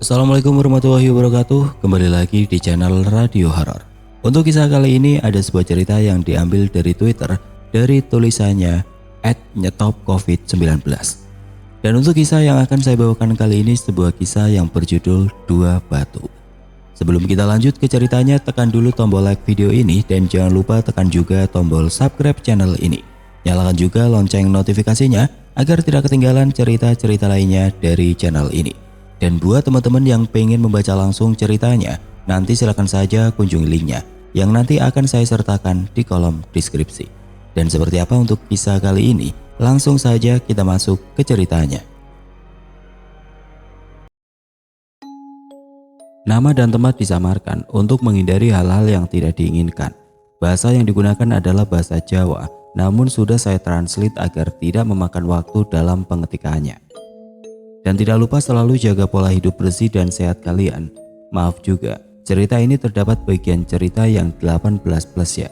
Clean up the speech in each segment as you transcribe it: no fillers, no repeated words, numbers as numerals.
Assalamualaikum warahmatullahi wabarakatuh. Kembali lagi di channel Radio Horor. Untuk kisah kali ini ada sebuah cerita yang diambil dari Twitter dari tulisannya @nyetopcovid19. Dan untuk kisah yang akan saya bawakan kali ini sebuah kisah yang berjudul Dua Batu. Sebelum kita lanjut ke ceritanya, tekan dulu tombol like video ini dan jangan lupa tekan juga tombol subscribe channel ini. Nyalakan juga lonceng notifikasinya agar tidak ketinggalan cerita-cerita lainnya dari channel ini. Dan buat teman-teman yang pengen membaca langsung ceritanya, nanti silakan saja kunjungi linknya yang nanti akan saya sertakan di kolom deskripsi. Dan seperti apa untuk kisah kali ini? Langsung saja kita masuk ke ceritanya. Nama dan tempat disamarkan untuk menghindari hal-hal yang tidak diinginkan. Bahasa yang digunakan adalah bahasa Jawa, namun sudah saya translate agar tidak memakan waktu dalam pengetikannya. Dan tidak lupa selalu jaga pola hidup bersih dan sehat kalian. Maaf juga, cerita ini terdapat bagian cerita yang 18+ ya.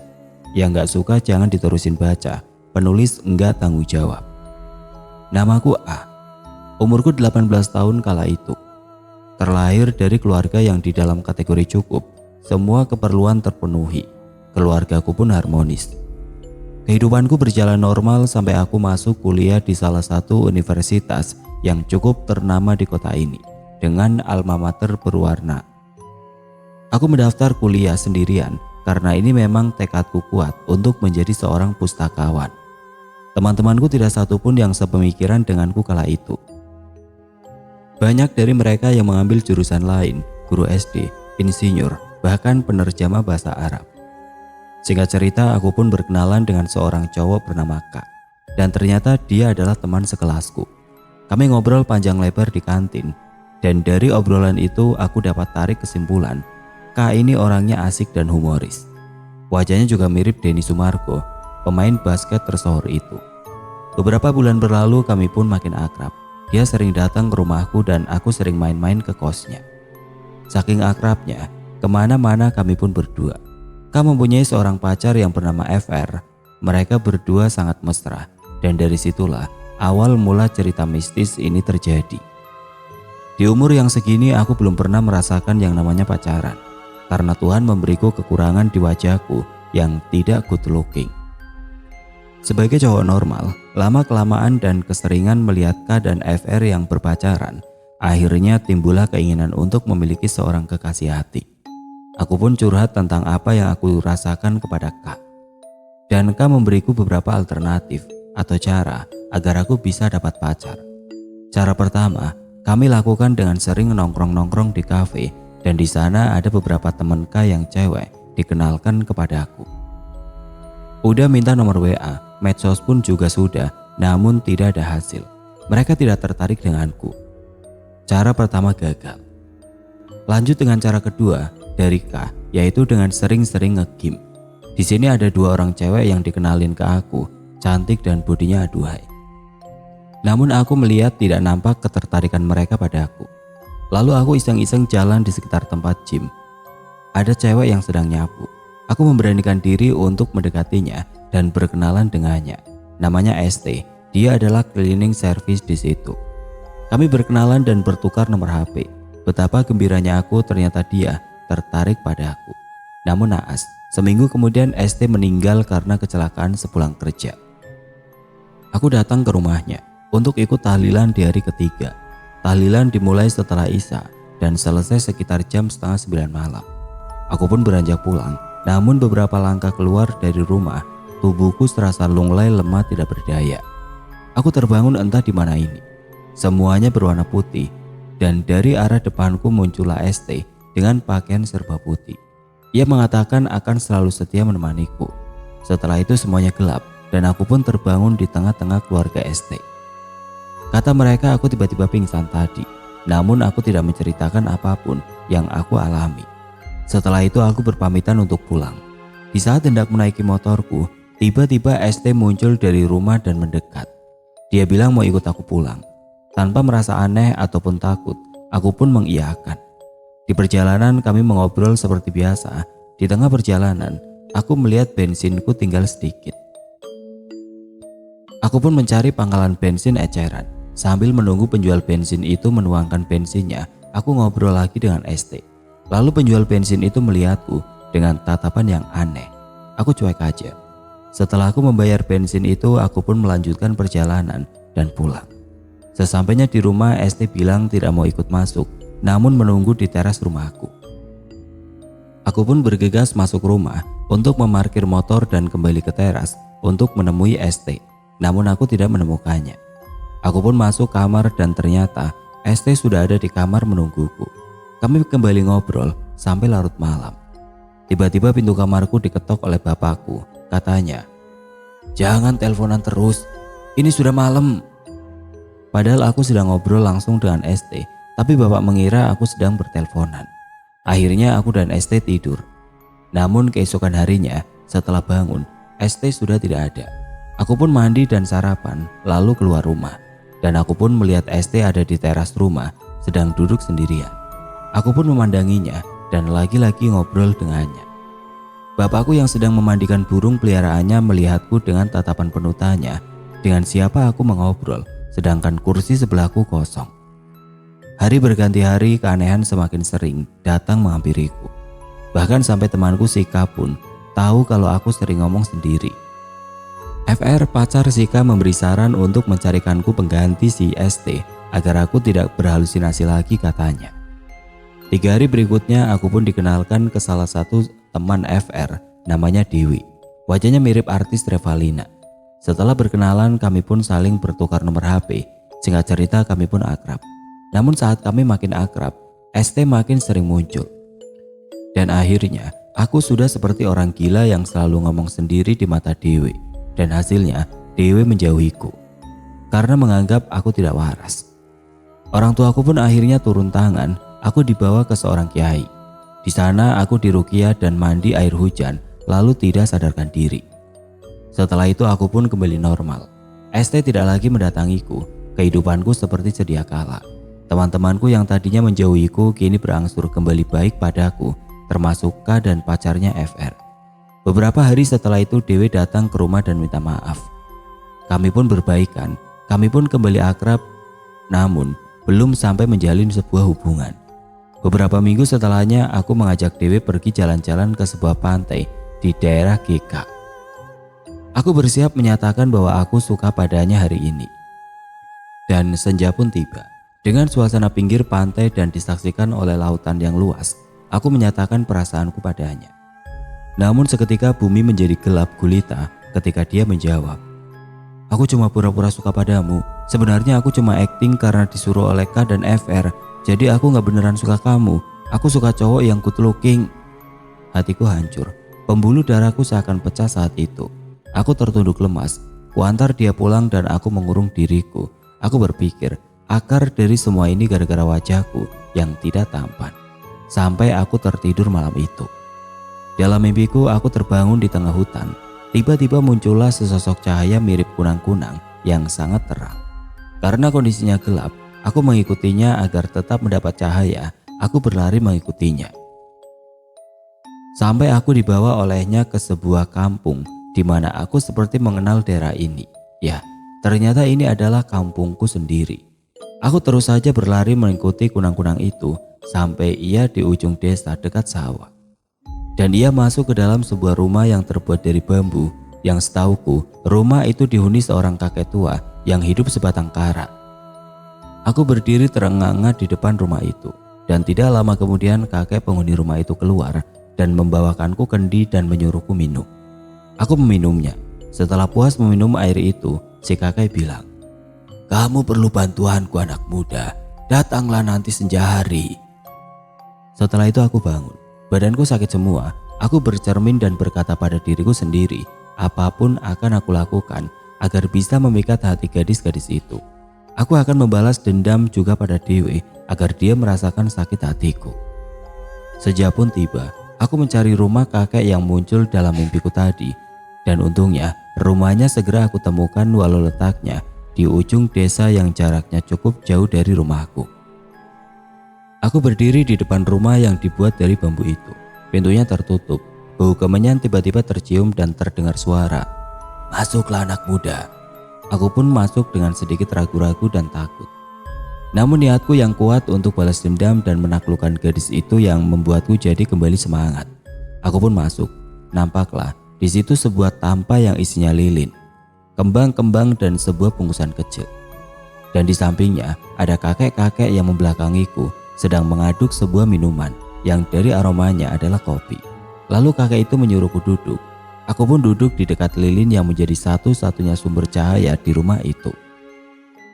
Yang gak suka jangan diterusin baca, penulis enggak tanggung jawab. Namaku A. Umurku 18 tahun kala itu. Terlahir dari keluarga yang di dalam kategori cukup, semua keperluan terpenuhi. Keluargaku pun harmonis. Kehidupanku berjalan normal sampai aku masuk kuliah di salah satu universitas yang cukup ternama di kota ini dengan alma mater berwarna. Aku mendaftar kuliah sendirian karena ini memang tekadku kuat untuk menjadi seorang pustakawan. Teman-temanku tidak satupun yang sepemikiran denganku kala itu. Banyak dari mereka yang mengambil jurusan lain, guru SD, insinyur, bahkan penerjemah bahasa Arab. Singkat cerita, aku pun berkenalan dengan seorang cowok bernama K. Dan ternyata dia adalah teman sekelasku. Kami ngobrol panjang lebar di kantin. Dan dari obrolan itu aku dapat tarik kesimpulan, K ini orangnya asik dan humoris. Wajahnya juga mirip Denny Sumargo, pemain basket tersohor itu. Beberapa bulan berlalu kami pun makin akrab. Dia sering datang ke rumahku dan aku sering main-main ke kosnya. Saking akrabnya, kemana-mana kami pun berdua. K mempunyai seorang pacar yang bernama FR. Mereka berdua sangat mesra dan dari situlah awal mula cerita mistis ini terjadi. Di umur yang segini aku belum pernah merasakan yang namanya pacaran karena Tuhan memberiku kekurangan di wajahku yang tidak good looking. Sebagai cowok normal, lama-kelamaan dan keseringan melihat K dan FR yang berpacaran, akhirnya timbullah keinginan untuk memiliki seorang kekasih hati. Aku pun curhat tentang apa yang aku rasakan kepada K. Dan K memberiku beberapa alternatif atau cara agar aku bisa dapat pacar. Cara pertama, kami lakukan dengan sering nongkrong-nongkrong di kafe dan di sana ada beberapa teman K yang cewek dikenalkan kepada aku. Udah minta nomor WA, medsos pun juga sudah, namun tidak ada hasil. Mereka tidak tertarik denganku. Cara pertama gagal. Lanjut dengan cara kedua dari K, yaitu dengan sering-sering nge-game. Di sini ada dua orang cewek yang dikenalin ke aku, cantik dan bodinya aduhai. Namun aku melihat tidak nampak ketertarikan mereka pada aku. Lalu aku iseng-iseng jalan di sekitar tempat gym. Ada cewek yang sedang nyapu. Aku memberanikan diri untuk mendekatinya dan berkenalan dengannya. Namanya ST. Dia adalah cleaning service di situ. Kami berkenalan dan bertukar nomor HP. Betapa gembiranya aku, ternyata dia tertarik pada aku. Namun naas, seminggu kemudian ST meninggal karena kecelakaan sepulang kerja. Aku datang ke rumahnya untuk ikut tahlilan di hari ketiga. Tahlilan dimulai setelah Isya dan selesai sekitar jam 8:30 malam. Aku pun beranjak pulang, namun beberapa langkah keluar dari rumah, tubuhku terasa lunglai, lemah, tidak berdaya. Aku terbangun entah di mana ini. Semuanya berwarna putih dan dari arah depanku muncullah ST dengan pakaian serba putih. Ia mengatakan akan selalu setia menemaniku. Setelah itu semuanya gelap dan aku pun terbangun di tengah-tengah keluarga ST. Kata mereka aku tiba-tiba pingsan tadi, namun aku tidak menceritakan apapun yang aku alami. Setelah itu aku berpamitan untuk pulang. Di saat hendak menaiki motorku, tiba-tiba ST muncul dari rumah dan mendekat. Dia bilang mau ikut aku pulang. Tanpa merasa aneh ataupun takut, aku pun mengiyakan. Di perjalanan kami mengobrol seperti biasa. Di tengah perjalanan, aku melihat bensinku tinggal sedikit. Aku pun mencari pangkalan bensin eceran. Sambil menunggu penjual bensin itu menuangkan bensinnya aku ngobrol lagi dengan ST. Lalu penjual bensin itu melihatku dengan tatapan yang aneh. Aku cuek aja. Setelah aku membayar bensin itu, aku pun melanjutkan perjalanan dan pulang. Sesampainya di rumah, ST bilang tidak mau ikut masuk, namun menunggu di teras rumahku. Aku pun bergegas masuk rumah untuk memarkir motor dan kembali ke teras untuk menemui ST. Namun aku tidak menemukannya. Aku pun masuk kamar dan ternyata ST sudah ada di kamar menungguku. Kami kembali ngobrol sampai larut malam. Tiba-tiba pintu kamarku diketok oleh bapakku. Katanya, "Jangan teleponan terus, ini sudah malam." Padahal aku sedang ngobrol langsung dengan ST, tapi bapak mengira aku sedang berteleponan. Akhirnya aku dan ST tidur. Namun keesokan harinya setelah bangun, ST sudah tidak ada. Aku pun mandi dan sarapan lalu keluar rumah. Dan aku pun melihat ST ada di teras rumah sedang duduk sendirian. Aku pun memandanginya dan lagi-lagi ngobrol dengannya. Bapakku yang sedang memandikan burung peliharaannya melihatku dengan tatapan penuh tanya dengan siapa aku mengobrol, sedangkan kursi sebelahku kosong. Hari berganti hari, keanehan semakin sering datang menghampiriku. Bahkan sampai temanku Sika pun tahu kalau aku sering ngomong sendiri. FR, pacar Sika, memberi saran untuk mencarikanku pengganti si ST agar aku tidak berhalusinasi lagi, katanya. 3 hari berikutnya aku pun dikenalkan ke salah satu teman FR, namanya Dewi. Wajahnya mirip artis Revalina. Setelah berkenalan, kami pun saling bertukar nomor HP. Singkat cerita, kami pun akrab. Namun saat kami makin akrab, ST makin sering muncul. Dan akhirnya, aku sudah seperti orang gila yang selalu ngomong sendiri di mata Dewi. Dan hasilnya, Dewi menjauhiku karena menganggap aku tidak waras. Orang tuaku pun akhirnya turun tangan. Aku dibawa ke seorang kiai. Di sana aku diruqyah dan mandi air hujan, lalu tidak sadarkan diri. Setelah itu aku pun kembali normal. ST tidak lagi mendatangiku. Kehidupanku seperti sedia kala. Teman-temanku yang tadinya menjauhiku kini berangsur kembali baik padaku, termasuk K dan pacarnya FR. Beberapa hari setelah itu Dewi datang ke rumah dan minta maaf. Kami pun berbaikan, kami pun kembali akrab, namun belum sampai menjalin sebuah hubungan. Beberapa minggu setelahnya aku mengajak Dewi pergi jalan-jalan ke sebuah pantai di daerah GK. Aku bersiap menyatakan bahwa aku suka padanya hari ini. Dan senja pun tiba. Dengan suasana pinggir pantai dan disaksikan oleh lautan yang luas, aku menyatakan perasaanku padanya. Namun seketika bumi menjadi gelap gulita ketika dia menjawab, "Aku cuma pura-pura suka padamu. Sebenarnya aku cuma acting karena disuruh oleh K dan FR. Jadi aku gak beneran suka kamu. Aku suka cowok yang good looking." Hatiku hancur. Pembuluh darahku seakan pecah saat itu. Aku tertunduk lemas. Kuantar dia pulang dan aku mengurung diriku. Aku berpikir, akar dari semua ini gara-gara wajahku yang tidak tampan. Sampai aku tertidur malam itu. Dalam mimpiku aku terbangun di tengah hutan. Tiba-tiba muncullah sesosok cahaya mirip kunang-kunang yang sangat terang. Karena kondisinya gelap, aku mengikutinya agar tetap mendapat cahaya. Aku berlari mengikutinya. Sampai aku dibawa olehnya ke sebuah kampung di mana aku seperti mengenal daerah ini. Ya, ternyata ini adalah kampungku sendiri. Aku terus saja berlari mengikuti kunang-kunang itu sampai ia di ujung desa dekat sawah. Dan ia masuk ke dalam sebuah rumah yang terbuat dari bambu. Yang setauku, rumah itu dihuni seorang kakek tua yang hidup sebatang kara. Aku berdiri terengah-engah di depan rumah itu. Dan tidak lama kemudian kakek penghuni rumah itu keluar dan membawakanku kendi dan menyuruhku minum. Aku meminumnya. Setelah puas meminum air itu, si kakek bilang, "Kamu perlu bantuanku anak muda. Datanglah nanti senja hari." Setelah itu aku bangun. Badanku sakit semua. Aku bercermin dan berkata pada diriku sendiri, apapun akan aku lakukan agar bisa memikat hati gadis-gadis itu. Aku akan membalas dendam juga pada Dewi agar dia merasakan sakit hatiku. Senja pun tiba. Aku mencari rumah kakek yang muncul dalam mimpiku tadi. Dan untungnya rumahnya segera aku temukan walau letaknya di ujung desa yang jaraknya cukup jauh dari rumahku. Aku berdiri di depan rumah yang dibuat dari bambu itu. Pintunya tertutup. Bau kemenyan tiba-tiba tercium dan terdengar suara, "Masuklah anak muda." Aku pun masuk dengan sedikit ragu-ragu dan takut. Namun niatku yang kuat untuk balas dendam dan menaklukkan gadis itu yang membuatku jadi kembali semangat. Aku pun masuk. Nampaklah di situ sebuah tampa yang isinya lilin, kembang-kembang dan sebuah bungkusan kecil. Dan di sampingnya ada kakek-kakek yang membelakangiku sedang mengaduk sebuah minuman yang dari aromanya adalah kopi. Lalu kakek itu menyuruhku duduk. Aku pun duduk di dekat lilin yang menjadi satu-satunya sumber cahaya di rumah itu.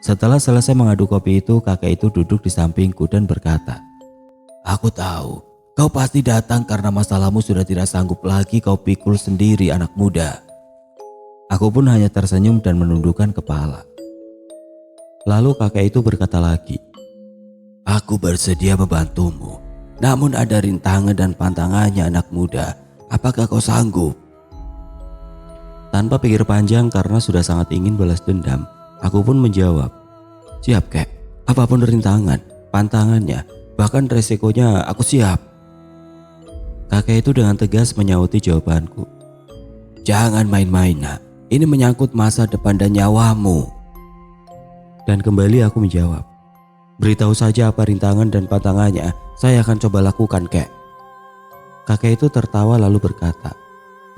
Setelah selesai mengaduk kopi itu, kakek itu duduk di sampingku dan berkata, "Aku tahu, kau pasti datang karena masalahmu sudah tidak sanggup lagi kau pikul sendiri, anak muda." Aku pun hanya tersenyum dan menundukkan kepala. Lalu kakek itu berkata lagi, "Aku bersedia membantumu, namun ada rintangan dan pantangannya, anak muda. Apakah kau sanggup?" Tanpa pikir panjang karena sudah sangat ingin balas dendam, aku pun menjawab, "Siap kek, apapun rintangan, pantangannya, bahkan resikonya aku siap." Kakek itu dengan tegas menyauti jawabanku, "Jangan main-main nak, ini menyangkut masa depan dan nyawamu." Dan kembali aku menjawab, "Beritahu saja apa rintangan dan pantangannya, saya akan coba lakukan kek." Kakek itu tertawa lalu berkata,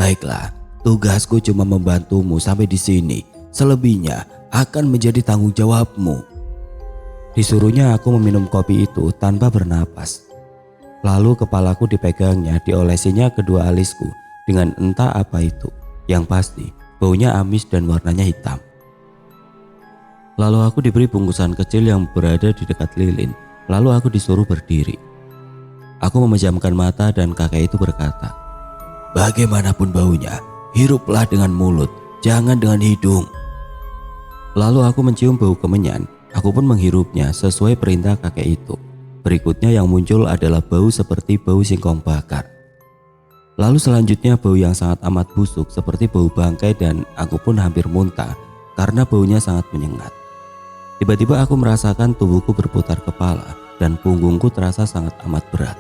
"Baiklah, tugasku cuma membantumu sampai di sini, selebihnya akan menjadi tanggung jawabmu." Disuruhnya aku meminum kopi itu tanpa bernapas. Lalu kepalaku dipegangnya, diolesinya kedua alisku dengan entah apa itu. Yang pasti baunya amis dan warnanya hitam. Lalu aku diberi bungkusan kecil yang berada di dekat lilin. Lalu aku disuruh berdiri. Aku memejamkan mata dan kakek itu berkata, "Bagaimanapun baunya, hiruplah dengan mulut, jangan dengan hidung." Lalu aku mencium bau kemenyan. Aku pun menghirupnya sesuai perintah kakek itu. Berikutnya yang muncul adalah bau seperti bau singkong bakar. Lalu selanjutnya bau yang sangat amat busuk seperti bau bangkai, dan aku pun hampir muntah karena baunya sangat menyengat. Tiba-tiba aku merasakan tubuhku berputar kepala dan punggungku terasa sangat amat berat.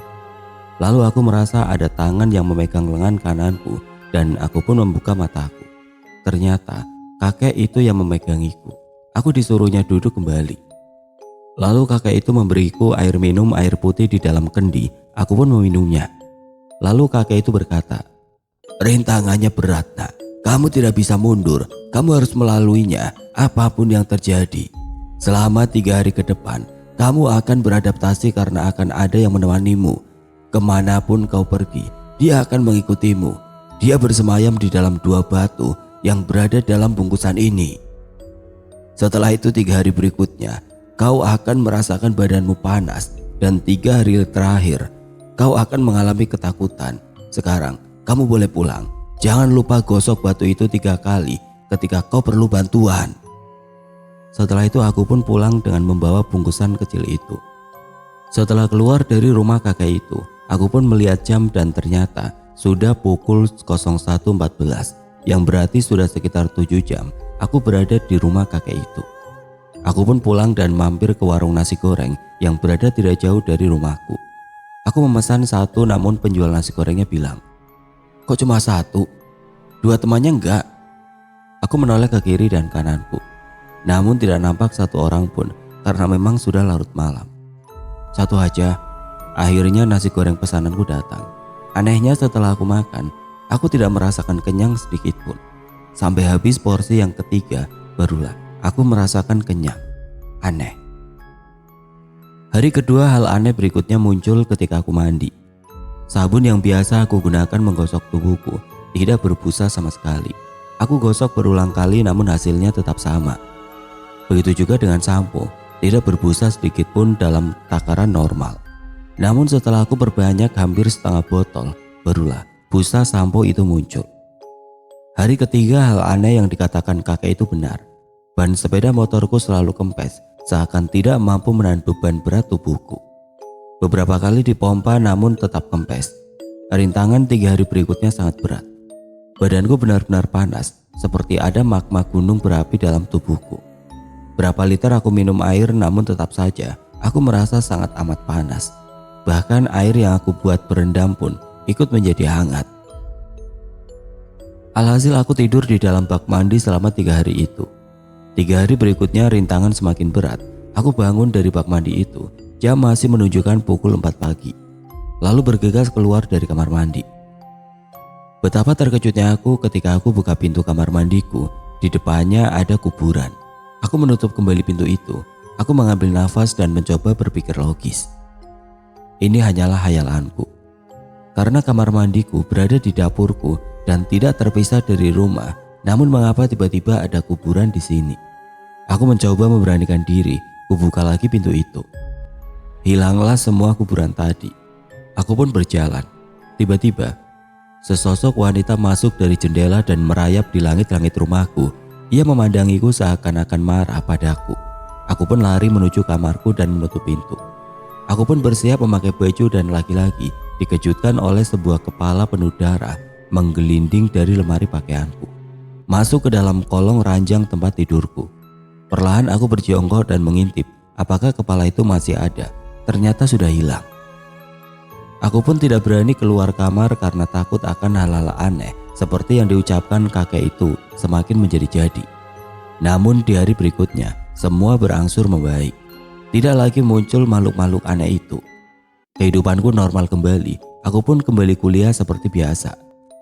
Lalu aku merasa ada tangan yang memegang lengan kananku dan aku pun membuka mataku. Ternyata kakek itu yang memegangiku. Aku disuruhnya duduk kembali. Lalu kakek itu memberiku air minum air putih di dalam kendi. Aku pun meminumnya. Lalu kakek itu berkata, "Rintangannya berat nak, kamu tidak bisa mundur, kamu harus melaluinya apapun yang terjadi. Selama 3 hari ke depan, kamu akan beradaptasi karena akan ada yang menemanimu. Kemanapun kau pergi, dia akan mengikutimu. Dia bersemayam di dalam 2 batu yang berada dalam bungkusan ini. Setelah itu 3 hari berikutnya, kau akan merasakan badanmu panas dan 3 hari terakhir, kau akan mengalami ketakutan. Sekarang, kamu boleh pulang. Jangan lupa gosok batu itu 3 kali ketika kau perlu bantuan." Setelah itu aku pun pulang dengan membawa bungkusan kecil itu. Setelah keluar dari rumah kakek itu, aku pun melihat jam dan ternyata sudah pukul 01.14, yang berarti sudah sekitar 7 jam aku berada di rumah kakek itu. Aku pun pulang dan mampir ke warung nasi goreng yang berada tidak jauh dari rumahku. Aku memesan 1, namun penjual nasi gorengnya bilang, "Kok cuma 1? 2 temannya enggak?" Aku menoleh ke kiri dan kananku. Namun tidak nampak 1 orang pun karena memang sudah larut malam. 1 aja. Akhirnya nasi goreng pesananku datang. Anehnya setelah aku makan, aku tidak merasakan kenyang sedikit pun. Sampai habis porsi yang ketiga, barulah aku merasakan kenyang. Aneh. Hari kedua hal aneh berikutnya muncul ketika aku mandi. Sabun yang biasa aku gunakan menggosok tubuhku tidak berbusa sama sekali. Aku gosok berulang kali namun hasilnya tetap sama. Begitu juga dengan sampo, tidak berbusa sedikit pun dalam takaran normal. Namun setelah aku berbanyak hampir setengah botol, barulah busa sampo itu muncul. Hari ketiga hal aneh yang dikatakan kakek itu benar. Ban sepeda motorku selalu kempes, seakan tidak mampu menahan beban berat tubuhku. Beberapa kali dipompa namun tetap kempes. Rintangan 3 hari berikutnya sangat berat. Badanku benar-benar panas, seperti ada magma gunung berapi dalam tubuhku. Berapa liter aku minum air namun tetap saja aku merasa sangat amat panas. Bahkan air yang aku buat berendam pun ikut menjadi hangat. Alhasil aku tidur di dalam bak mandi selama 3 hari itu. 3 hari berikutnya rintangan semakin berat. Aku bangun dari bak mandi itu. Jam masih menunjukkan pukul 4 pagi. Lalu bergegas keluar dari kamar mandi. Betapa terkejutnya aku ketika aku buka pintu kamar mandiku. Di depannya ada kuburan. Aku menutup kembali pintu itu. Aku mengambil nafas dan mencoba berpikir logis. Ini hanyalah hayalanku. Karena kamar mandiku berada di dapurku dan tidak terpisah dari rumah. Namun mengapa tiba-tiba ada kuburan di sini? Aku mencoba memberanikan diri. Kubuka lagi pintu itu. Hilanglah semua kuburan tadi. Aku pun berjalan. Tiba-tiba, sesosok wanita masuk dari jendela dan merayap di langit-langit rumahku. Ia memandangiku seakan-akan marah padaku. Aku pun lari menuju kamarku dan menutup pintu. Aku pun bersiap memakai baju dan lagi-lagi dikejutkan oleh sebuah kepala penuh darah menggelinding dari lemari pakaianku. Masuk ke dalam kolong ranjang tempat tidurku. Perlahan aku berjongkok dan mengintip apakah kepala itu masih ada. Ternyata sudah hilang. Aku pun tidak berani keluar kamar karena takut akan hal-hal aneh seperti yang diucapkan kakek itu semakin menjadi-jadi. Namun di hari berikutnya semua berangsur membaik. Tidak lagi muncul makhluk-makhluk aneh itu. Kehidupanku normal kembali. Aku pun kembali kuliah seperti biasa.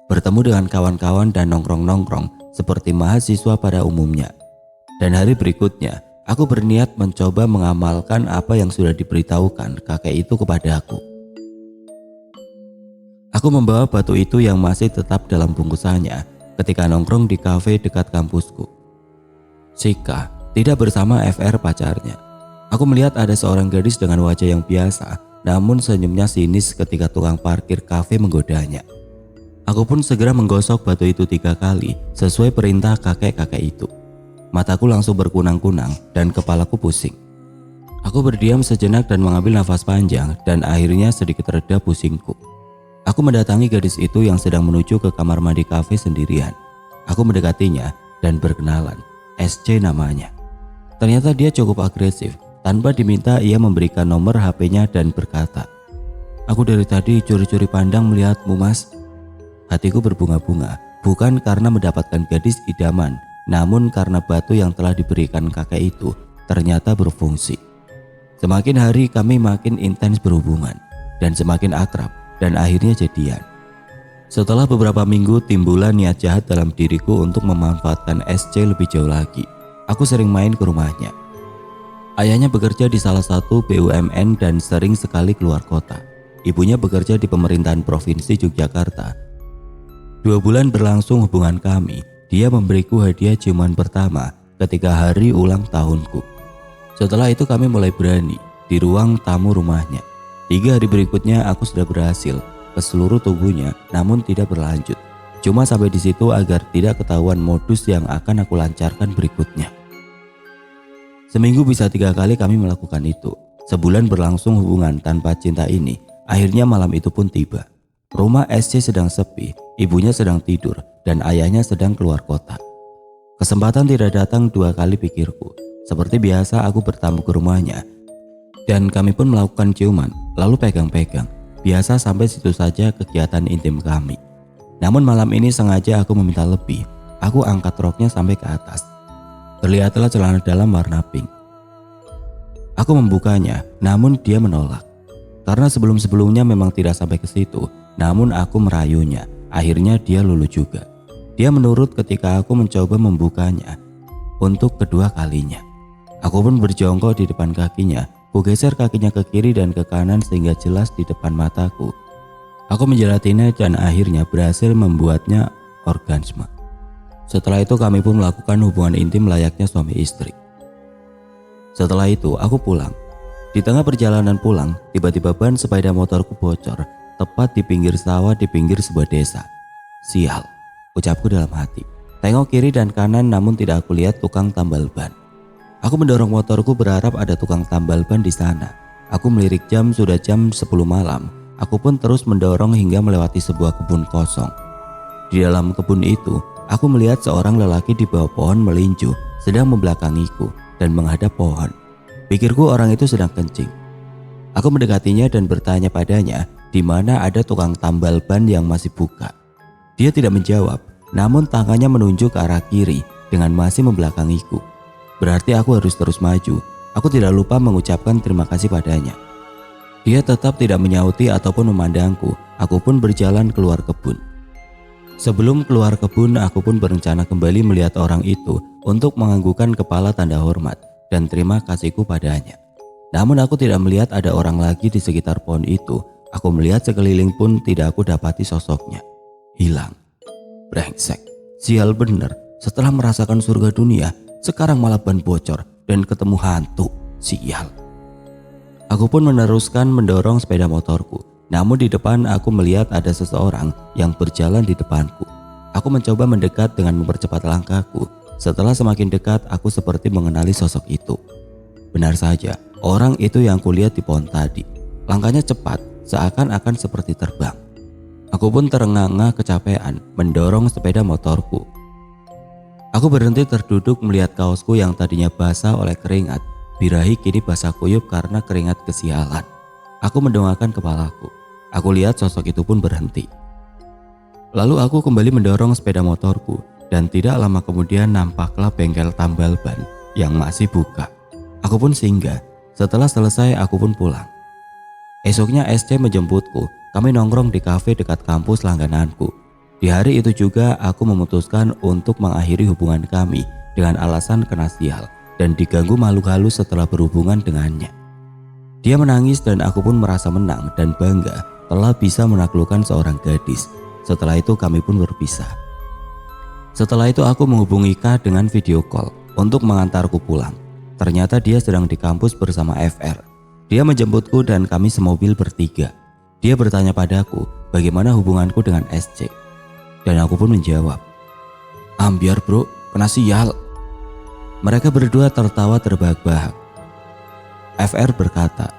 Bertemu dengan kawan-kawan dan nongkrong-nongkrong seperti mahasiswa pada umumnya. Dan hari berikutnya aku berniat mencoba mengamalkan apa yang sudah diberitahukan kakek itu kepadaku. Aku membawa batu itu yang masih tetap dalam bungkusannya ketika nongkrong di kafe dekat kampusku. Sika tidak bersama FR pacarnya. Aku melihat ada seorang gadis dengan wajah yang biasa, namun senyumnya sinis ketika tukang parkir kafe menggodanya. Aku pun segera menggosok batu itu 3 kali sesuai perintah kakek-kakek itu. Mataku langsung berkunang-kunang dan kepalaku pusing. Aku berdiam sejenak dan mengambil nafas panjang dan akhirnya sedikit reda pusingku. Aku mendatangi gadis itu yang sedang menuju ke kamar mandi kafe sendirian. Aku mendekatinya dan berkenalan. SC namanya. Ternyata dia cukup agresif. Tanpa diminta ia memberikan nomor HP-nya dan berkata, "Aku dari tadi curi-curi pandang melihatmu, Mas." Hatiku berbunga-bunga, bukan karena mendapatkan gadis idaman, namun karena batu yang telah diberikan kakek itu ternyata berfungsi. Semakin hari kami makin intens berhubungan dan semakin akrab dan akhirnya jadian. Setelah beberapa minggu timbulan niat jahat dalam diriku untuk memanfaatkan SC lebih jauh lagi. Aku sering main ke rumahnya. Ayahnya bekerja di salah satu BUMN dan sering sekali keluar kota. Ibunya bekerja di pemerintahan Provinsi Yogyakarta. 2 bulan berlangsung hubungan kami. Dia memberiku hadiah ciuman pertama ketika hari ulang tahunku. Setelah itu kami mulai berani di ruang tamu rumahnya. 3 hari berikutnya aku sudah berhasil ke seluruh tubuhnya, namun tidak berlanjut. Cuma sampai di situ agar tidak ketahuan modus yang akan aku lancarkan berikutnya. Seminggu bisa 3 kali kami melakukan itu. Sebulan berlangsung hubungan tanpa cinta ini. Akhirnya malam itu pun tiba. Rumah SC sedang sepi, ibunya sedang tidur, dan ayahnya sedang keluar kota. Kesempatan tidak datang 2 kali pikirku. Seperti biasa aku bertamu ke rumahnya. Dan kami pun melakukan ciuman, lalu pegang-pegang. Biasa sampai situ saja kegiatan intim kami. Namun malam ini sengaja aku meminta lebih. Aku angkat roknya sampai ke atas. Terlihatlah celana dalam warna pink. Aku membukanya, namun dia menolak. Karena sebelum-sebelumnya memang tidak sampai ke situ. Namun aku merayunya, akhirnya dia luluh juga. Dia menurut ketika aku mencoba membukanya untuk kedua kalinya. Aku pun berjongkok di depan kakinya. Kugeser kakinya ke kiri dan ke kanan sehingga jelas di depan mataku. Aku menjelatinya dan akhirnya berhasil membuatnya orgasme. Setelah itu kami pun melakukan hubungan intim layaknya suami istri. Setelah itu aku pulang. Di tengah perjalanan pulang, tiba-tiba ban sepeda motorku bocor. Tepat di pinggir sawah di pinggir sebuah desa. Sial, ucapku dalam hati. Tengok kiri dan kanan namun tidak aku lihat tukang tambal ban. Aku mendorong motorku berharap ada tukang tambal ban di sana. Aku melirik jam, sudah jam 10 malam. Aku pun terus mendorong hingga melewati sebuah kebun kosong. Di dalam kebun itu, aku melihat seorang lelaki di bawah pohon melinju sedang membelakangiku dan menghadap pohon. Pikirku orang itu sedang kencing. Aku mendekatinya dan bertanya padanya di mana ada tukang tambal ban yang masih buka. Dia tidak menjawab, namun tangannya menunjuk ke arah kiri dengan masih membelakangiku. Berarti aku harus terus maju. Aku tidak lupa mengucapkan terima kasih padanya. Dia tetap tidak menyauti ataupun memandangku. Aku pun berjalan keluar kebun. Sebelum keluar kebun, aku pun berencana kembali melihat orang itu untuk menganggukkan kepala tanda hormat dan terima kasihku padanya. Namun aku tidak melihat ada orang lagi di sekitar pohon itu. Aku melihat sekeliling pun tidak aku dapati sosoknya. Hilang. Brengsek. Sial bener. Setelah merasakan surga dunia, sekarang malah ban bocor dan ketemu hantu. Sial. Aku pun meneruskan mendorong sepeda motorku. Namun di depan aku melihat ada seseorang yang berjalan di depanku. Aku mencoba mendekat dengan mempercepat langkahku. Setelah semakin dekat, aku seperti mengenali sosok itu. Benar saja, orang itu yang kulihat di pohon tadi. Langkahnya cepat, seakan-akan seperti terbang. Aku pun terengah-engah kecapean mendorong sepeda motorku. Aku berhenti terduduk melihat kaosku yang tadinya basah oleh keringat. Birahi kini basah kuyup karena keringat kesialan. Aku mendongakkan kepalaku. Aku lihat sosok itu pun berhenti. Lalu aku kembali mendorong sepeda motorku dan tidak lama kemudian nampaklah bengkel tambal ban yang masih buka. Aku pun singgah. Setelah selesai aku pun pulang. Esoknya SC menjemputku. Kami nongkrong di kafe dekat kampus langgananku. Di hari itu juga aku memutuskan untuk mengakhiri hubungan kami dengan alasan kena sial dan diganggu makhluk halus setelah berhubungan dengannya. Dia menangis dan aku pun merasa menang dan bangga telah bisa menaklukkan seorang gadis. Setelah itu kami pun berpisah. Setelah itu aku menghubungi K dengan video call untuk mengantarku pulang. Ternyata dia sedang di kampus bersama FR. Dia menjemputku dan kami semobil bertiga. Dia bertanya padaku bagaimana hubunganku dengan SC. Dan aku pun menjawab, "Ambiar bro, kena sial." Mereka berdua tertawa terbahak-bahak. FR berkata,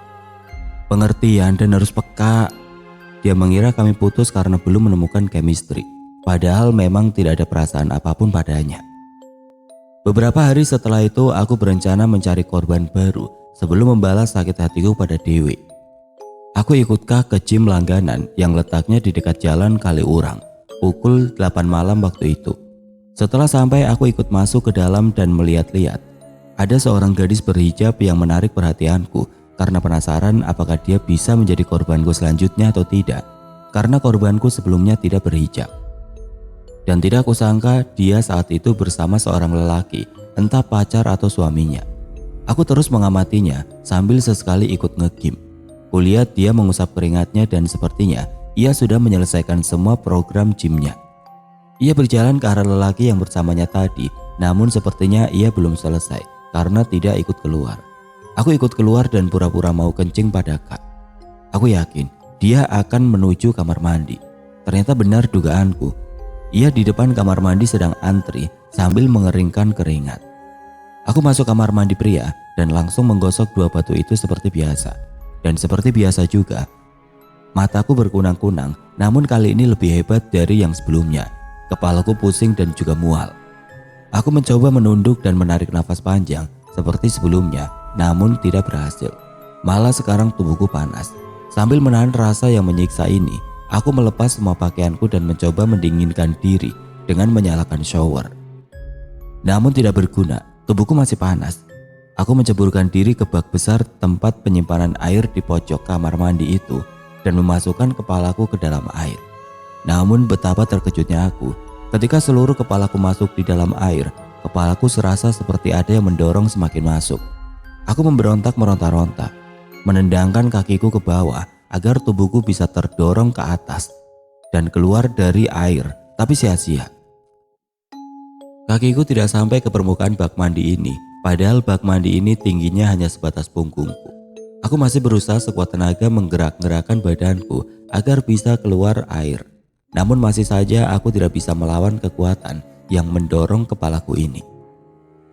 "Pengertian dan harus peka." Dia mengira kami putus karena belum menemukan chemistry. Padahal memang tidak ada perasaan apapun padanya. Beberapa hari setelah itu aku berencana mencari korban baru sebelum membalas sakit hatiku pada Dewi. Aku ikut K ke gym langganan yang letaknya di dekat jalan Kaliurang pukul 8 malam waktu itu. Setelah sampai aku ikut masuk ke dalam dan melihat-lihat. Ada seorang gadis berhijab yang menarik perhatianku karena penasaran apakah dia bisa menjadi korbanku selanjutnya atau tidak. Karena korbanku sebelumnya tidak berhijab. Dan tidak kusangka dia saat itu bersama seorang lelaki, entah pacar atau suaminya. Aku terus mengamatinya sambil sesekali ikut nge-gym. Kulihat dia mengusap keringatnya dan sepertinya ia sudah menyelesaikan semua program gymnya. Ia berjalan ke arah lelaki yang bersamanya tadi, namun sepertinya ia belum selesai karena tidak ikut keluar. Aku ikut keluar dan pura-pura mau kencing pada Kak. Aku yakin dia akan menuju kamar mandi. Ternyata benar dugaanku. Ia di depan kamar mandi sedang antri sambil mengeringkan keringat. Aku masuk kamar mandi pria dan langsung menggosok dua batu itu seperti biasa. Dan seperti biasa juga, mataku berkunang-kunang, namun kali ini lebih hebat dari yang sebelumnya. Kepalaku pusing dan juga mual. Aku mencoba menunduk dan menarik nafas panjang seperti sebelumnya, namun tidak berhasil. Malah sekarang tubuhku panas. Sambil menahan rasa yang menyiksa ini, aku melepas semua pakaianku dan mencoba mendinginkan diri dengan menyalakan shower. Namun tidak berguna, tubuhku masih panas. Aku menceburkan diri ke bak besar tempat penyimpanan air di pojok kamar mandi itu dan memasukkan kepalaku ke dalam air. Namun betapa terkejutnya aku ketika seluruh kepalaku masuk di dalam air. Kepalaku serasa seperti ada yang mendorong semakin masuk. Aku memberontak meronta-ronta, menendangkan kakiku ke bawah agar tubuhku bisa terdorong ke atas dan keluar dari air, tapi sia-sia. Kakiku tidak sampai ke permukaan bak mandi ini, padahal bak mandi ini tingginya hanya sebatas punggungku. Aku masih berusaha sekuat tenaga menggerak-gerakkan badanku agar bisa keluar air. Namun masih saja aku tidak bisa melawan kekuatan yang mendorong kepalaku ini.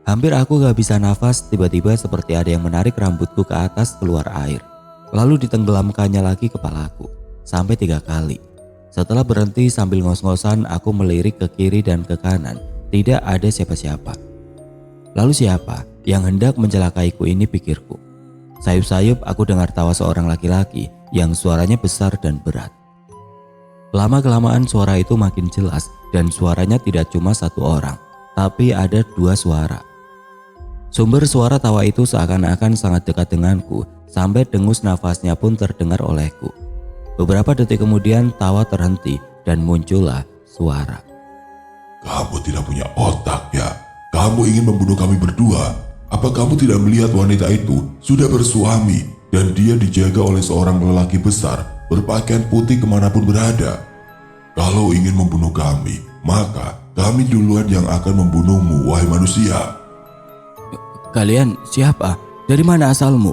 Hampir aku gak bisa nafas, tiba-tiba seperti ada yang menarik rambutku ke atas keluar air. Lalu ditenggelamkannya lagi kepalaku, sampai 3 kali. Setelah berhenti sambil ngos-ngosan, aku melirik ke kiri dan ke kanan. Tidak ada siapa-siapa. Lalu siapa yang hendak mencelakaiku ini, pikirku. Sayup-sayup aku dengar tawa seorang laki-laki yang suaranya besar dan berat. Lama-kelamaan suara itu makin jelas dan suaranya tidak cuma satu orang, tapi ada 2 suara. Sumber suara tawa itu seakan-akan sangat dekat denganku, sampai dengus nafasnya pun terdengar olehku. Beberapa detik kemudian tawa terhenti dan muncullah suara. Kamu tidak punya otak ya? Kamu ingin membunuh kami berdua? Apa kamu tidak melihat wanita itu sudah bersuami dan dia dijaga oleh seorang lelaki besar berpakaian putih kemanapun berada? Kalau ingin membunuh kami, maka kami duluan yang akan membunuhmu, wahai manusia. Kalian siapa? Dari mana asalmu?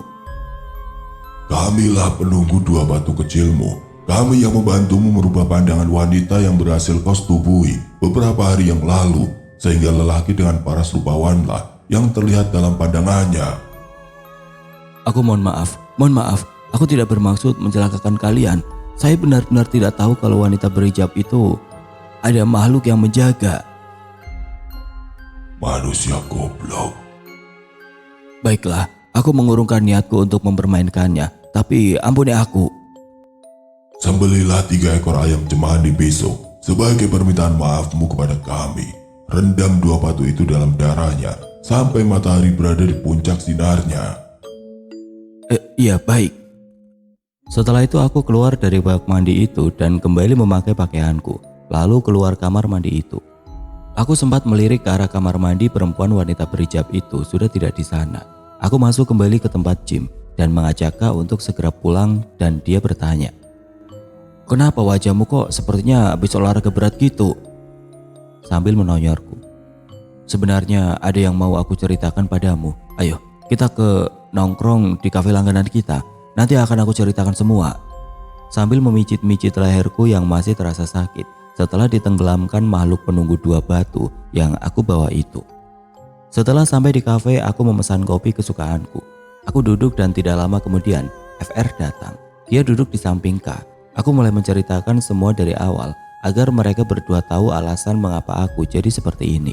Kamilah penunggu dua batu kecilmu. Kami yang membantumu merubah pandangan wanita yang berhasil kau setubui beberapa hari yang lalu, sehingga lelaki dengan paras rupawanlah yang terlihat dalam pandangannya. Aku mohon maaf. Aku tidak bermaksud mencelakakan kalian. Saya benar-benar tidak tahu kalau wanita berhijab itu ada makhluk yang menjaga. Manusia goblok. Baiklah, aku mengurungkan niatku untuk mempermainkannya, tapi ampuni aku. Sembelilah 3 ekor ayam cemani besok sebagai permintaan maafmu kepada kami. Rendam 2 batu itu dalam darahnya sampai matahari berada di puncak sinarnya. Iya, baik. Setelah itu aku keluar dari bak mandi itu dan kembali memakai pakaianku, lalu keluar kamar mandi itu. Aku sempat melirik ke arah kamar mandi. Perempuan wanita berhijab itu sudah tidak di sana. Aku masuk kembali ke tempat gym dan mengajak Kak untuk segera pulang dan dia bertanya, "Kenapa wajahmu kok sepertinya habis olahraga berat gitu?" Sambil menonyorku. "Sebenarnya ada yang mau aku ceritakan padamu. Ayo, kita ke nongkrong di kafe langganan kita. Nanti akan aku ceritakan semua." Sambil memijit-mijit leherku yang masih terasa sakit setelah ditenggelamkan makhluk penunggu 2 batu yang aku bawa itu. Setelah sampai di kafe, aku memesan kopi kesukaanku. Aku duduk dan tidak lama kemudian FR datang. Dia duduk di samping K. Aku mulai menceritakan semua dari awal agar mereka berdua tahu alasan mengapa aku jadi seperti ini.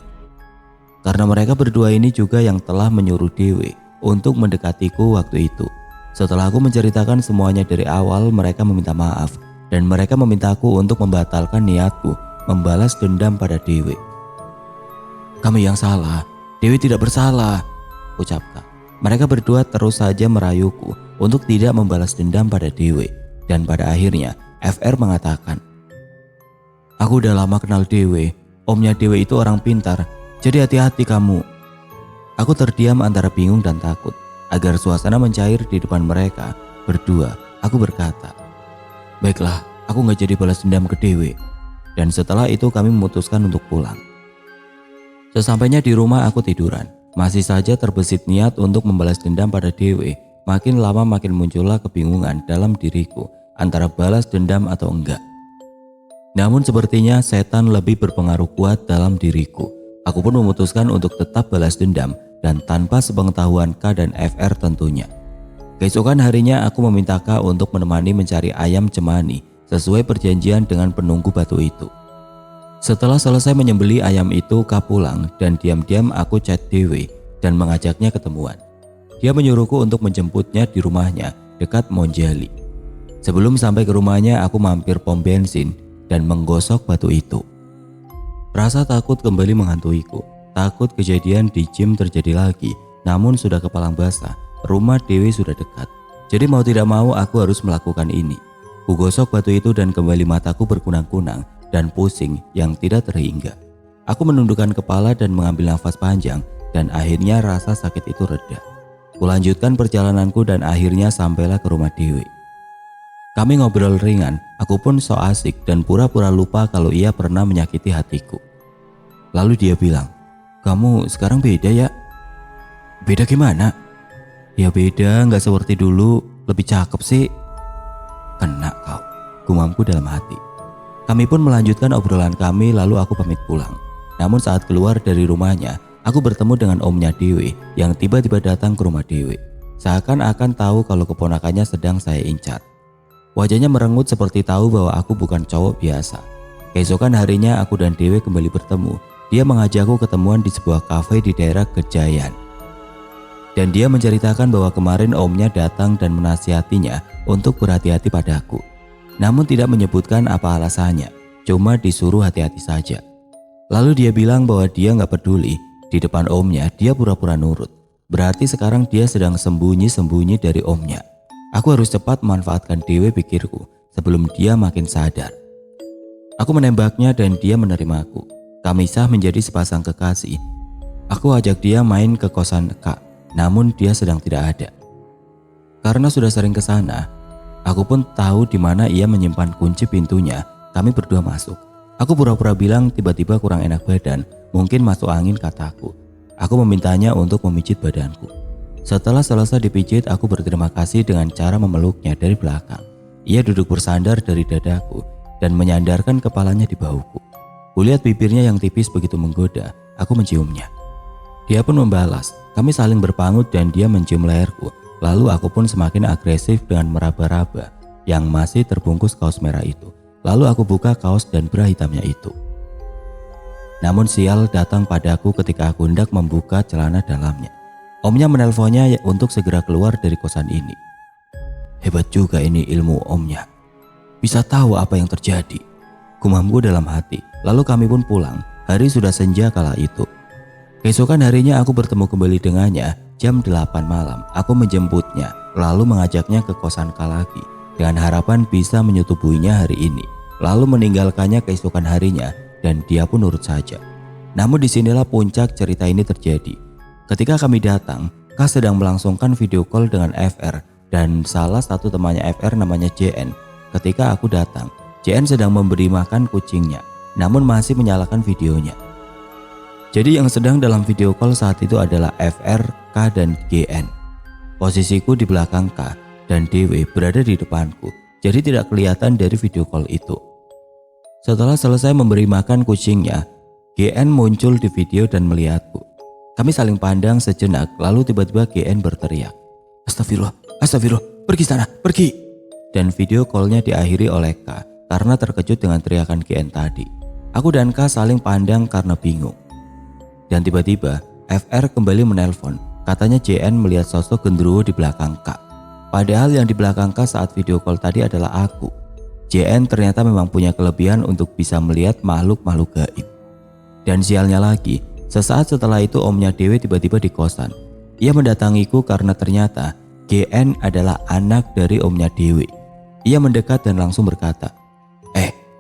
Karena mereka berdua ini juga yang telah menyuruh Dewi untuk mendekatiku waktu itu. Setelah aku menceritakan semuanya dari awal, mereka meminta maaf dan mereka memintaku untuk membatalkan niatku membalas dendam pada Dewi. "Kami yang salah, Dewi tidak bersalah," ucapkan. Mereka berdua terus saja merayuku untuk tidak membalas dendam pada Dewi. Dan pada akhirnya FR mengatakan, "Aku udah lama kenal Dewi. Omnya Dewi itu orang pintar, jadi hati-hati kamu." Aku terdiam antara bingung dan takut. Agar suasana mencair di depan mereka berdua, aku berkata, "Baiklah, aku gak jadi balas dendam ke Dewi." Dan setelah itu kami memutuskan untuk pulang. Sesampainya di rumah aku tiduran. Masih saja terbesit niat untuk membalas dendam pada Dewi. Makin lama makin muncullah kebingungan dalam diriku antara balas dendam atau enggak. Namun sepertinya setan lebih berpengaruh kuat dalam diriku. Aku pun memutuskan untuk tetap balas dendam dan tanpa sepengetahuan K dan FR tentunya. Keesokan harinya aku meminta K untuk menemani mencari ayam cemani sesuai perjanjian dengan penunggu batu itu. Setelah selesai menyembeli ayam itu, K pulang dan diam-diam aku chat Dewi dan mengajaknya ketemuan. Dia menyuruhku untuk menjemputnya di rumahnya dekat Monjali. Sebelum sampai ke rumahnya, aku mampir pom bensin dan menggosok batu itu. Rasa takut kembali menghantuiku. Takut kejadian di gym terjadi lagi, namun sudah kepalang basah. Rumah Dewi sudah dekat. Jadi mau tidak mau aku harus melakukan ini. Ku gosok batu itu dan kembali mataku berkunang-kunang dan pusing yang tidak terhingga. Aku menundukkan kepala dan mengambil nafas panjang dan akhirnya rasa sakit itu reda. Kulanjutkan perjalananku dan akhirnya sampailah ke rumah Dewi. Kami ngobrol ringan, aku pun so asik dan pura-pura lupa kalau ia pernah menyakiti hatiku. Lalu dia bilang, "Kamu sekarang beda ya?" "Beda gimana?" "Ya beda, gak seperti dulu, lebih cakep sih." "Kena kau," gumamku dalam hati. Kami pun melanjutkan obrolan kami lalu aku pamit pulang. Namun saat keluar dari rumahnya, aku bertemu dengan omnya Dewi yang tiba-tiba datang ke rumah Dewi. Seakan-akan tahu kalau keponakannya sedang saya incar. Wajahnya merengut seperti tahu bahwa aku bukan cowok biasa. Keesokan harinya aku dan Dewi kembali bertemu. Dia mengajakku ketemuan di sebuah kafe di daerah Gejayan. Dan dia menceritakan bahwa kemarin omnya datang dan menasihatinya untuk berhati-hati padaku. Namun tidak menyebutkan apa alasannya, cuma disuruh hati-hati saja. Lalu dia bilang bahwa dia gak peduli, di depan omnya dia pura-pura nurut. Berarti sekarang dia sedang sembunyi-sembunyi dari omnya. Aku harus cepat memanfaatkan Dewi, pikirku, sebelum dia makin sadar. Aku menembaknya dan dia menerimaku. Kami sah menjadi sepasang kekasih. Aku ajak dia main ke kosan Kak, namun dia sedang tidak ada. Karena sudah sering ke sana, aku pun tahu di mana ia menyimpan kunci pintunya. Kami berdua masuk. Aku pura-pura bilang tiba-tiba kurang enak badan, mungkin masuk angin, kataku. Aku memintanya untuk memijit badanku. Setelah selesai dipijit, aku berterima kasih dengan cara memeluknya dari belakang. Ia duduk bersandar dari dadaku dan menyandarkan kepalanya di bahuku. Kulihat bibirnya yang tipis begitu menggoda, aku menciumnya. Dia pun membalas, kami saling berpangut dan dia mencium leherku. Lalu aku pun semakin agresif dengan meraba-raba yang masih terbungkus kaos merah itu. Lalu aku buka kaos dan bra hitamnya itu. Namun sial datang padaku ketika aku hendak membuka celana dalamnya. Omnya menelponnya untuk segera keluar dari kosan ini. Hebat juga ini ilmu omnya. Bisa tahu apa yang terjadi. Gumamku dalam hati. Lalu kami pun pulang. Hari sudah senja kala itu. Keesokan harinya aku bertemu kembali dengannya. Jam 8 malam aku menjemputnya, lalu mengajaknya ke kosan Kak lagi dengan harapan bisa menyetubuinya hari ini, lalu meninggalkannya keesokan harinya dan dia pun nurut saja. Namun disinilah puncak cerita ini terjadi. Ketika kami datang, Kak sedang melangsungkan video call dengan FR dan salah satu temannya FR namanya JN. Ketika aku datang, JN sedang memberi makan kucingnya, namun masih menyalakan videonya. Jadi yang sedang dalam video call saat itu adalah FR, K dan GN. Posisiku di belakang K dan Dewi berada di depanku, jadi tidak kelihatan dari video call itu. Setelah selesai memberi makan kucingnya, GN muncul di video dan melihatku. Kami saling pandang sejenak, lalu tiba-tiba GN berteriak, Astagfirullah, astagfirullah, pergi sana, pergi. Dan video callnya diakhiri oleh K karena terkejut dengan teriakan GN tadi. Aku dan K saling pandang karena bingung. Dan tiba-tiba FR kembali menelpon. Katanya JN melihat sosok genderuwo di belakang K. Padahal yang di belakang K saat video call tadi adalah aku. JN ternyata memang punya kelebihan untuk bisa melihat makhluk-makhluk gaib. Dan sialnya lagi, sesaat setelah itu omnya Dewi tiba-tiba di kosan. Ia mendatangiku karena ternyata GN adalah anak dari omnya Dewi. Ia mendekat dan langsung berkata,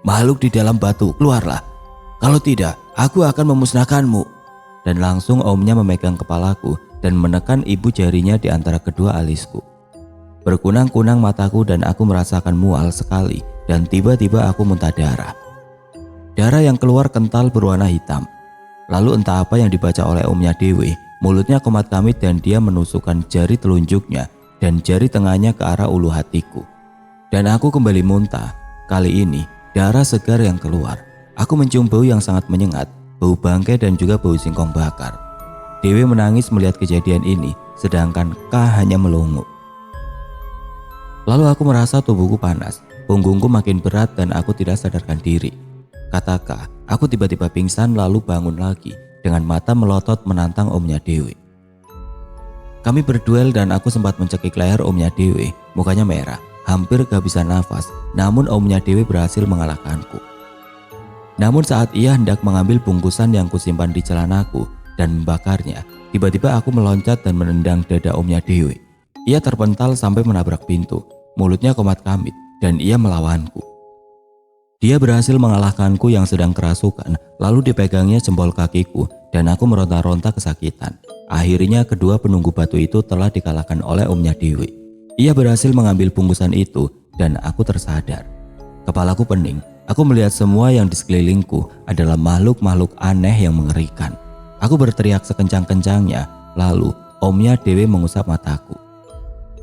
makhluk di dalam batu, keluarlah. Kalau tidak, aku akan memusnahkanmu. Dan langsung omnya memegang kepalaku dan menekan ibu jarinya di antara kedua alisku. Berkunang-kunang mataku dan aku merasakan mual sekali dan tiba-tiba aku muntah darah. Darah yang keluar kental berwarna hitam. Lalu entah apa yang dibaca oleh omnya Dewi, mulutnya komat kamit dan dia menusukkan jari telunjuknya dan jari tengahnya ke arah ulu hatiku. Dan aku kembali muntah. Kali ini darah segar yang keluar. Aku mencium bau yang sangat menyengat, bau bangkai dan juga bau singkong bakar. Dewi menangis melihat kejadian ini, sedangkan K hanya melongo. Lalu aku merasa tubuhku panas, punggungku makin berat dan aku tidak sadarkan diri. Kata K, aku tiba-tiba pingsan lalu bangun lagi dengan mata melotot menantang omnya Dewi. Kami berduel dan aku sempat mencekik leher omnya Dewi, mukanya merah, hampir gak bisa nafas, namun omnya Dewi berhasil mengalahkanku. Namun saat ia hendak mengambil bungkusan yang kusimpan di celanaku dan membakarnya, tiba-tiba aku meloncat dan menendang dada omnya Dewi. Ia terpental sampai menabrak pintu, mulutnya komat kamit dan ia melawanku. Dia berhasil mengalahkanku yang sedang kerasukan, lalu dipegangnya jempol kakiku dan aku meronta-ronta kesakitan. Akhirnya kedua penunggu batu itu telah dikalahkan oleh omnya Dewi. Ia berhasil mengambil bungkusan itu dan aku tersadar. Kepalaku pening. Aku melihat semua yang di sekelilingku adalah makhluk-makhluk aneh yang mengerikan. Aku berteriak sekencang-kencangnya, lalu omnya Dewi mengusap mataku.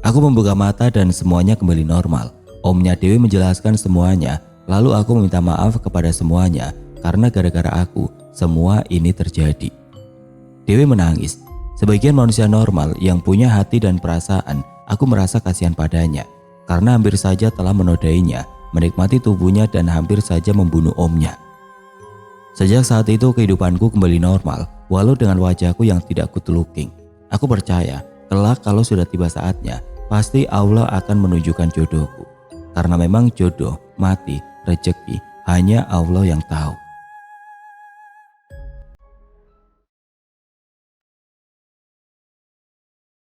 Aku membuka mata dan semuanya kembali normal. Omnya Dewi menjelaskan semuanya, lalu aku meminta maaf kepada semuanya karena gara-gara aku semua ini terjadi. Dewi menangis. Sebagian manusia normal yang punya hati dan perasaan, aku merasa kasihan padanya karena hampir saja telah menodainya, menikmati tubuhnya dan hampir saja membunuh omnya. Sejak saat itu kehidupanku kembali normal, walau dengan wajahku yang tidak good looking. Aku percaya, kelak kalau sudah tiba saatnya, pasti Allah akan menunjukkan jodohku. Karena memang jodoh, mati, rezeki, hanya Allah yang tahu.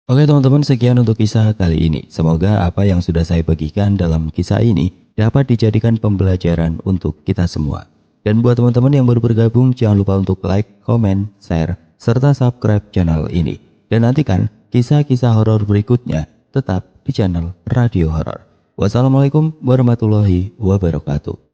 Oke teman-teman, sekian untuk kisah kali ini. Semoga apa yang sudah saya bagikan dalam kisah ini dapat dijadikan pembelajaran untuk kita semua. Dan buat teman-teman yang baru bergabung, jangan lupa untuk like, comment, share, serta subscribe channel ini. Dan nantikan kisah-kisah horor berikutnya tetap di channel Radio Horor. Wassalamualaikum warahmatullahi wabarakatuh.